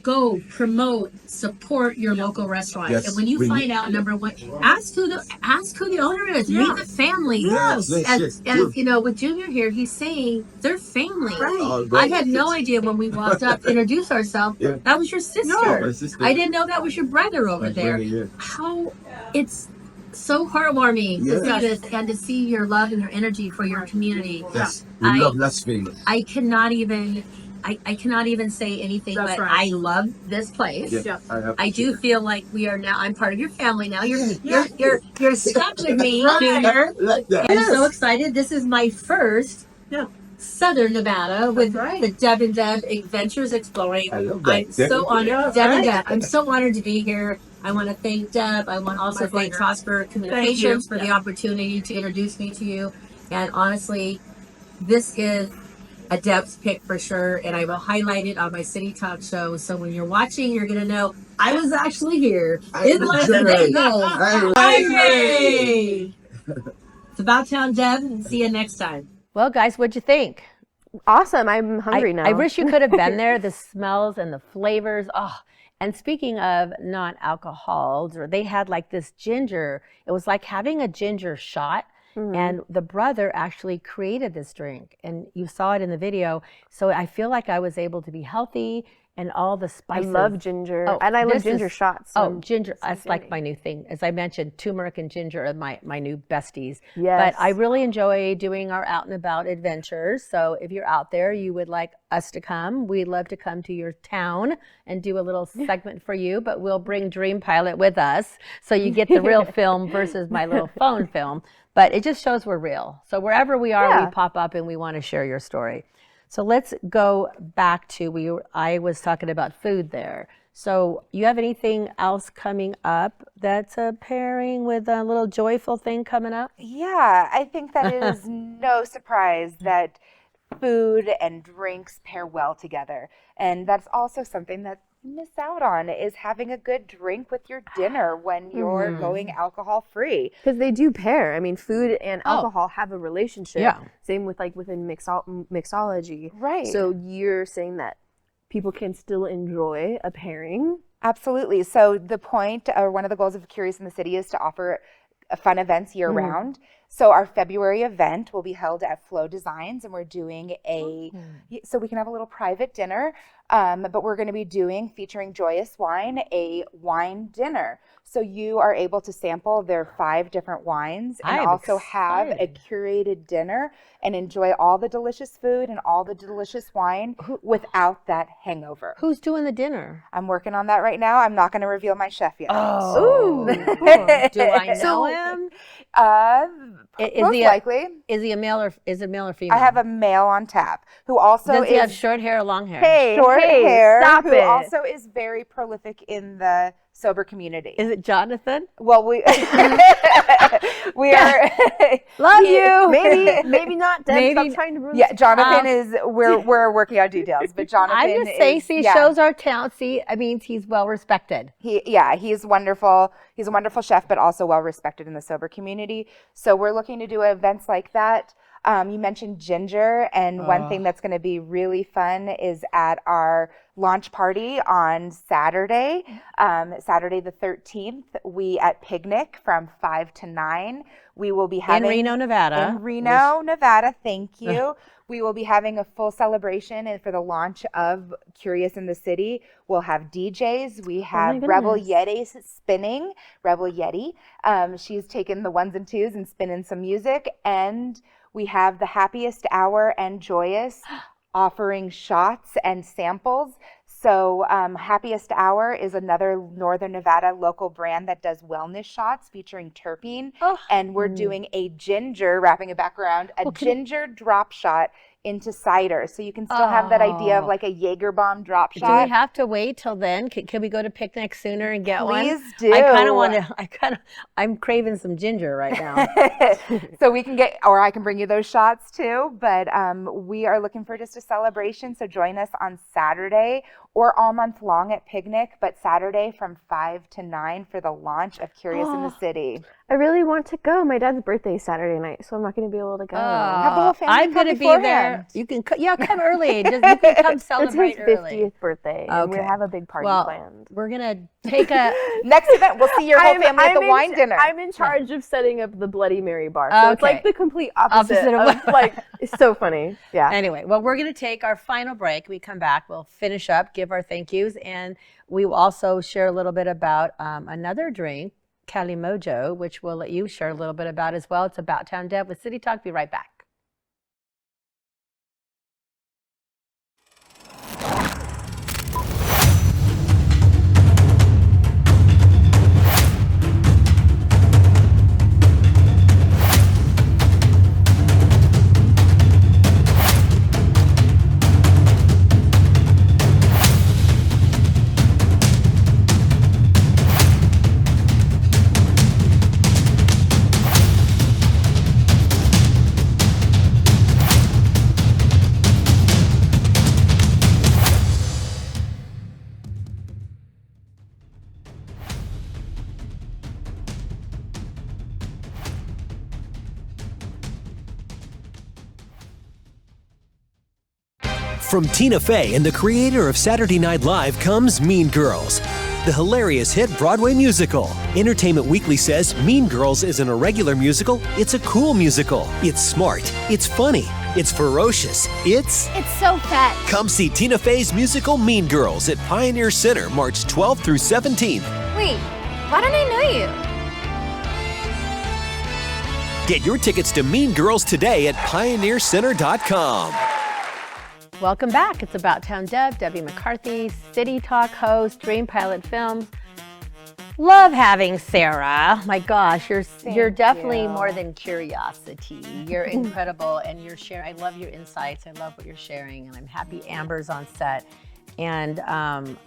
go promote, support your local restaurant. Yes, And when you we find need- out, number one, ask who the owner is. Yeah. Meet the family. Yes, yes, As yes. you know, with Junior here, he's saying they're family. All I right. had no idea when we walked up to introduce ourselves. Yeah. That was your sister. No. My sister. I didn't know that was your brother over My there. brother, yeah. How it's so heartwarming to Yeah. see this and to see your love and your energy for your community. Yes. We I- love Las Vegas. I cannot even say anything, That's but right. I love this place. Yeah. I do feel like we are now. I'm part of your family now. You're Yeah. you're stuck with me, Junior. Like that. I'm so excited. This is my first Yeah. Southern Nevada with right. the Deb and Deb Adventures Exploring. I love that. I'm so Deb- honored. Yeah, Deb and right. Deb. I'm so honored to be here. I want to thank Deb. I want to also My thank pleasure. Prosper Communications for the opportunity to introduce me to you. And honestly, this is a Deb's pick for sure, and I will highlight it on my City Talk show. So when you're watching, you're gonna know I was actually here in Las Vegas. Irie! It's AboutTown, Deb, and see you next time. Well, guys, what'd you think? Awesome. I'm hungry now. I wish you could have been there. The smells and the flavors. Oh, and speaking of non-alcohols, or they had like this ginger. It was like having a ginger shot. And the brother actually created this drink, and you saw it in the video. So I feel like I was able to be healthy and all the spices. I love ginger, Oh, and I love this ginger is- shots. Oh, so ginger, that's like yummy. my new thing. As I mentioned, turmeric and ginger are my new besties. Yes. But I really enjoy doing our out and about adventures. So if you're out there, you would like us to come, we'd love to come to your town and do a little segment for you, but we'll bring Dream Pilot with us so you get the real film versus my little phone film. But it just shows we're real. So wherever we are, we pop up and we want to share your story. So let's go back to, I was talking about food there. So you have anything else coming up that's a pairing with a little joyful thing coming up? Yeah, I think that it is no surprise that food and drinks pair well together. And that's also something that you miss out on, is having a good drink with your dinner when you're going alcohol free. Because they do pair. I mean, food and alcohol have a relationship. Yeah. Same with like within mixology. Right. So you're saying that people can still enjoy a pairing. Absolutely. So the point, or one of the goals of Curious in the City, is to offer fun events year round. So our February event will be held at Flow Designs, and we're doing so we can have a little private dinner, but we're going to be featuring Joyous Wine, a wine dinner. So you are able to sample their 5 different wines and I'm also have a curated dinner and enjoy all the delicious food and all the delicious wine without that hangover. Who's doing the dinner? I'm working on that right now. I'm not going to reveal my chef yet. Oh, do I know him? Most likely. Is he a male or female? I have a male on tap who also Does he have is short hair or long hair? short hair, stop who it. also is very prolific in the sober community. Is it Jonathan? Well, we are Love you. Maybe not. Deb, Maybe- stop trying to ruin. Yeah, Jonathan is. We're working out details, but Jonathan I'm just saying, is. shows our talent. I mean, he's well respected. He's wonderful. He's a wonderful chef, but also well respected in the sober community. So we're looking to do events like that. You mentioned ginger, and one thing that's going to be really fun is at our launch party on Saturday, Saturday the 13th. We at Picnic from 5 to 9. We will be having In Reno, Nevada. In Reno, Nevada. Thank you. We will be having a full celebration, and for the launch of Curious in the City, we'll have DJs. We have Rebel Yeti spinning. Rebel Yeti. She's taken the ones and twos and spinning some music, and we have the Happiest Hour and Joyous offering shots and samples. So Happiest Hour is another Northern Nevada local brand that does wellness shots featuring terpene. And we're doing a ginger, wrapping it back around, ginger drop shot into cider. So you can still have that idea of like a Jaeger bomb drop shot. Do we have to wait till then? Can we go to Picnic sooner and get one? Please do. I kind of want to, I'm craving some ginger right now. So we can get, or I can bring you those shots too. But we are looking for just a celebration. So join us on Saturday or all month long at Picnic, but Saturday from 5 to 9 for the launch of Curious in the City. I really want to go. My dad's birthday is Saturday night, so I'm not going to be able to go. Have the whole family I'm come going to be beforehand. there. You can, come early. You can come It's celebrate his 50th early. birthday, and we have a big party planned. We're going to take a... Next event, we'll see your whole family at the wine dinner. I'm in charge of setting up the Bloody Mary bar, so it's like the complete opposite of of like, it's so funny. Yeah. Anyway, well, we're going to take our final break. We come back, we'll finish up, give our thank yous, and we will also share a little bit about another drink, Cali Mojo, which we'll let you share a little bit about as well. It's AboutTown Deb with City Talk. Be right back. From Tina Fey and the creator of Saturday Night Live comes Mean Girls, the hilarious hit Broadway musical. Entertainment Weekly says Mean Girls isn't a regular musical, it's a cool musical. It's smart, it's funny, It's ferocious. It's so fat. Come see Tina Fey's musical Mean Girls at Pioneer Center March 12th through 17th. Wait, why don't I know you? Get your tickets to Mean Girls today at pioneercenter.com. Welcome back. It's About Town Deb, Debbie McCarthy, City Talk host, Dream Pilot Films. Love having Sarah. My gosh, you're definitely more than curiosity. You're incredible, and you're sharing. I love your insights. I love what you're sharing, and I'm happy Amber's on set. And I'm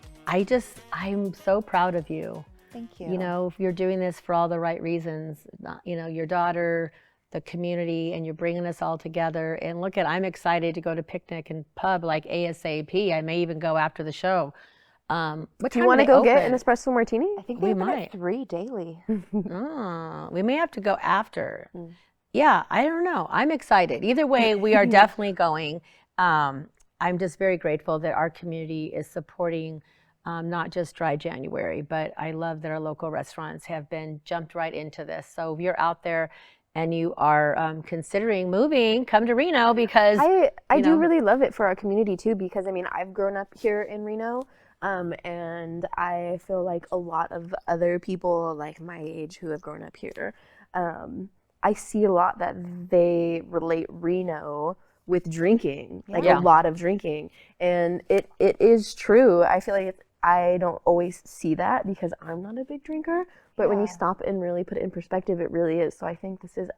so proud of you. Thank you. You know, if you're doing this for all the right reasons, you know, your daughter, the community, and you're bringing us all together. And look I'm excited to go to picnic and pub like ASAP. I may even go after the show. What do you want to go get an espresso martini? I think we might might 3 daily. We may have to go after. Yeah, I don't know. I'm excited. Either way, we are definitely going. I'm just very grateful that our community is supporting not just Dry January, but I love that our local restaurants have been jumped right into this. So if you're out there and you are considering moving, come to Reno because I do really love it for our community too, because I mean, I've grown up here in Reno. And I feel like a lot of other people like my age who have grown up here, I see a lot that they relate Reno with drinking, like a lot of drinking. And it is true. I feel like I don't always see that because I'm not a big drinker, but when you stop and really put it in perspective, it really is. So I think this is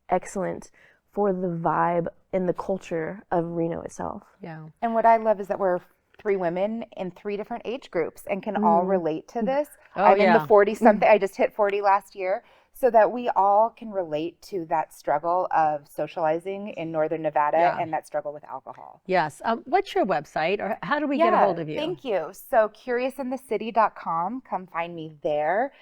excellent for the vibe and the culture of Reno itself. Yeah. And what I love is that we're 3 women in 3 different age groups and can all relate to this. I'm in the 40-something. I just hit 40 last year. So that we all can relate to that struggle of socializing in Northern Nevada and that struggle with alcohol. Yes. What's your website, or how do we get a hold of you? Thank you. So curiousinthecity.com. Come find me there.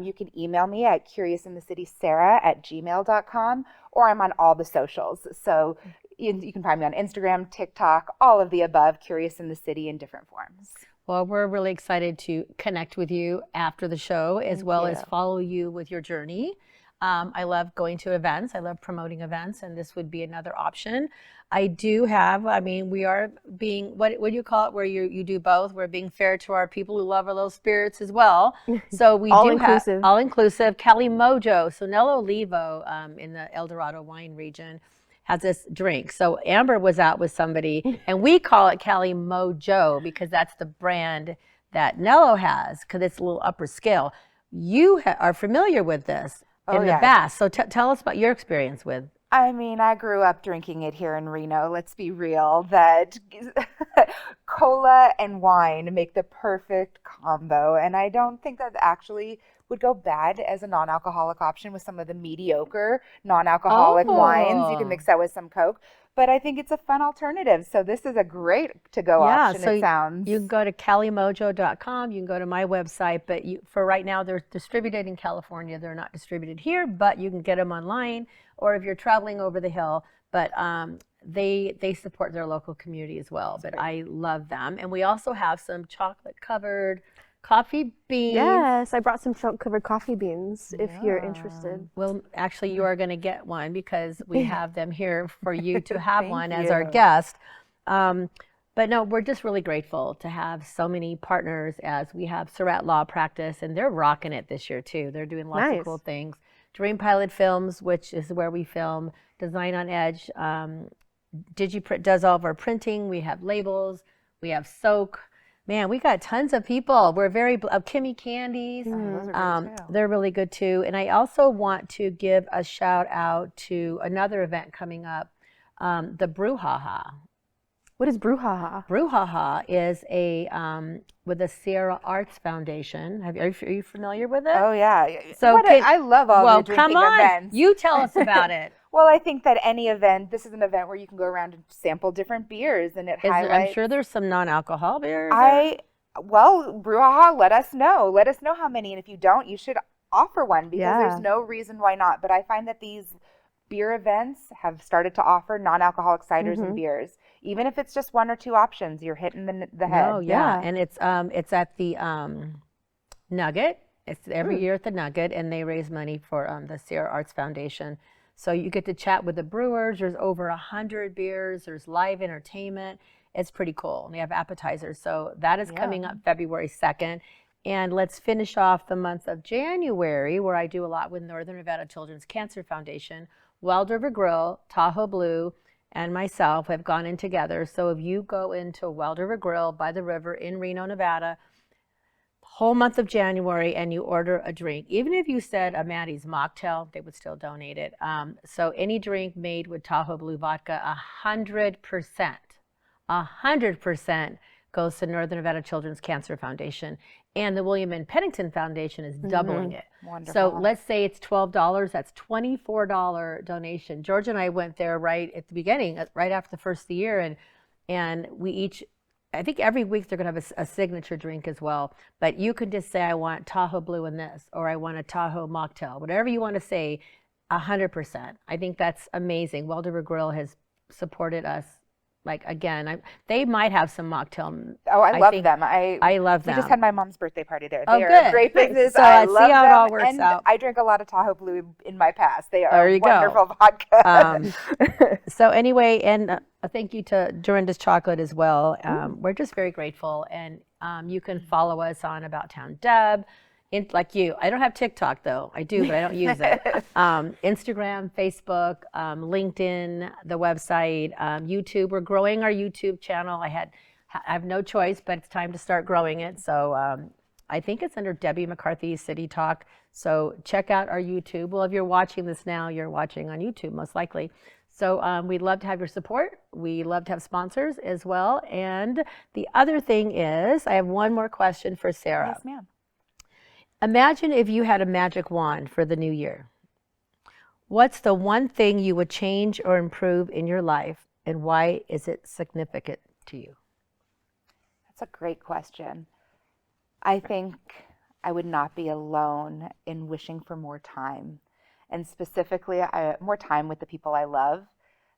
You can email me at curiousinthecitysarah@gmail.com, or I'm on all the socials. So you can find me on Instagram, TikTok, all of the above, Curious in the City in different forms. Well, we're really excited to connect with you after the show, as well as follow you with your journey. I love going to events. I love promoting events, and this would be another option. I do have, we are being, what do you call it, where you do both? We're being fair to our people who love our little spirits as well. So we do have all-inclusive Cali Mojo. So Nello Olivo in the El Dorado wine region has this drink. So Amber was out with somebody, and we call it Cali Mojo because that's the brand that Nello has, because it's a little upper scale. You are familiar with this in the past. So tell us about your experience with. I mean, I grew up drinking it here in Reno. Let's be real, that cola and wine make the perfect combo. And I don't think that actually would go bad as a non-alcoholic option with some of the mediocre non-alcoholic wines. You can mix that with some Coke. But I think it's a fun alternative. So this is a great to-go option, so it sounds. You can go to calimojo.com. You can go to my website. But for right now, they're distributed in California. They're not distributed here, but you can get them online, or if you're traveling over the hill. But they support their local community as well. But I love them. And we also have some chocolate-covered coffee beans. Yes, I brought some chocolate-covered coffee beans if you're interested. Well, actually, you are going to get one because we have them here for you to have one as our guest. But no, we're just really grateful to have so many partners, as we have Surratt Law Practice, and they're rocking it this year too. They're doing lots of cool things. Dream Pilot Films, which is where we film. Design on Edge. DigiPrint does all of our printing. We have labels. We have Soak. Man, we got tons of people. We're very, Kimmy Candies, they're really good too. And I also want to give a shout out to another event coming up, the Brouhaha. What is Brouhaha? Brouhaha is with the Sierra Arts Foundation. Are you familiar with it? Oh yeah. So I love all the drinking events. You tell us about it. Well, I think that any event, this is an event where you can go around and sample different beers, and it highlights. I'm sure there's some non-alcohol beers. Brouhaha, let us know. Let us know how many, and if you don't, you should offer one, because there's no reason why not. But I find that these beer events have started to offer non-alcoholic ciders and beers. Even if it's just 1 or 2 options, you're hitting the head. Oh yeah, and it's at the Nugget. It's every year at the Nugget, and they raise money for the Sierra Arts Foundation. So you get to chat with the brewers. There's over 100 beers. There's live entertainment. It's pretty cool. And they have appetizers. So that is coming up February 2nd. And let's finish off the month of January, where I do a lot with Northern Nevada Children's Cancer Foundation. Wild River Grill, Tahoe Blue, and myself have gone in together. So if you go into Wild River Grill by the river in Reno, Nevada, whole month of January, and you order a drink, even if you said a Maddie's mocktail, they would still donate it. So any drink made with Tahoe Blue vodka, 100% goes to Northern Nevada Children's Cancer Foundation. And the William and Pennington Foundation is doubling it. Wonderful. So let's say it's $12, that's $24 donation. George and I went there right at the beginning, right after the first of the year, and we each, I think every week they're gonna have a signature drink as well. But you could just say, I want Tahoe Blue in this, or I want a Tahoe mocktail, whatever you wanna say, 100%. I think that's amazing. Wild River Grill has supported us. Like, again, they might have some mocktail. Oh, I love them. I love them. We just had my mom's birthday party there. Oh, They are good. a great business. So I let's love see how them. it all works and out. I drank a lot of Tahoe Blue in my past. They are There you wonderful go. vodka. So anyway, and a thank you to Dorinda's Chocolate as well. We're just very grateful. And you can follow us on AboutTown Deb. Like you, I don't have TikTok though. I do, but I don't use it. Instagram, Facebook, LinkedIn, the website, YouTube. We're growing our YouTube channel. I have no choice, but it's time to start growing it. So I think it's under Debbie McCarthy City Talk. So check out our YouTube. Well, if you're watching this now, you're watching on YouTube most likely. So we'd love to have your support. We love to have sponsors as well. And the other thing is, I have one more question for Sarah. Yes, ma'am. Imagine if you had a magic wand for the new year. What's the one thing you would change or improve in your life, and why is it significant to you? That's a great question. I think I would not be alone in wishing for more time, and specifically more time with the people I love.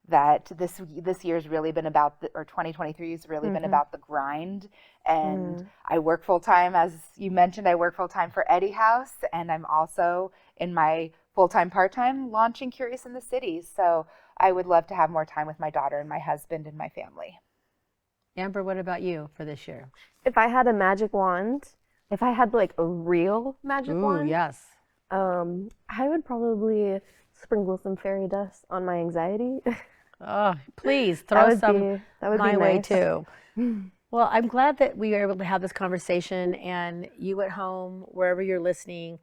That this year's really been about, or 2023 has really been about the grind. And I work full time, as you mentioned. I work full time for Eddie House, and I'm also in my full time, part time launching Curious in the City. So I would love to have more time with my daughter and my husband and my family. Amber, what about you for this year? If I had a magic wand, if I had like a real magic wand, yes. I would probably sprinkle some fairy dust on my anxiety. Oh, please throw some my way nice. too. Well, I'm glad that we were able to have this conversation, and you at home, wherever you're listening,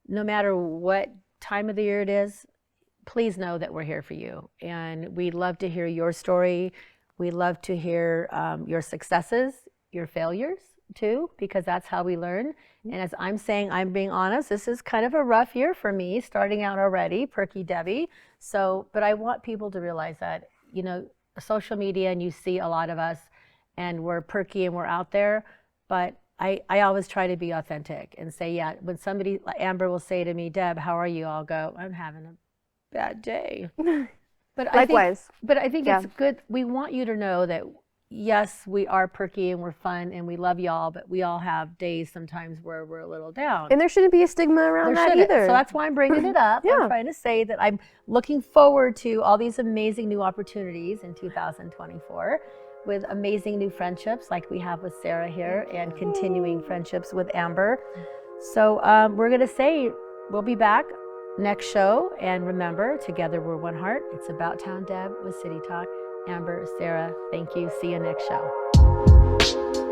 no matter what time of the year it is, please know that we're here for you. And we love to hear your story. We love to hear your successes, your failures too, because that's how we learn. And as I'm saying, I'm being honest, this is kind of a rough year for me, starting out already, Perky Debbie. So, but I want people to realize that, you know, social media, and you see a lot of us, and we're perky and we're out there, but I always try to be authentic and say, yeah, when somebody, Amber will say to me, Deb, how are you? I'll go, I'm having a bad day. But Likewise. I think it's good. We want you to know that, yes, we are perky and we're fun and we love y'all, but we all have days sometimes where we're a little down. And there shouldn't be a stigma around that either. So that's why I'm bringing it up. I'm trying to say that I'm looking forward to all these amazing new opportunities in 2024 with amazing new friendships like we have with Sarah here, and continuing friendships with Amber. So we're going to say we'll be back next show. And remember, together we're one heart. It's AboutTown Deb with City Talk. Amber, Sarah, thank you. See you next show.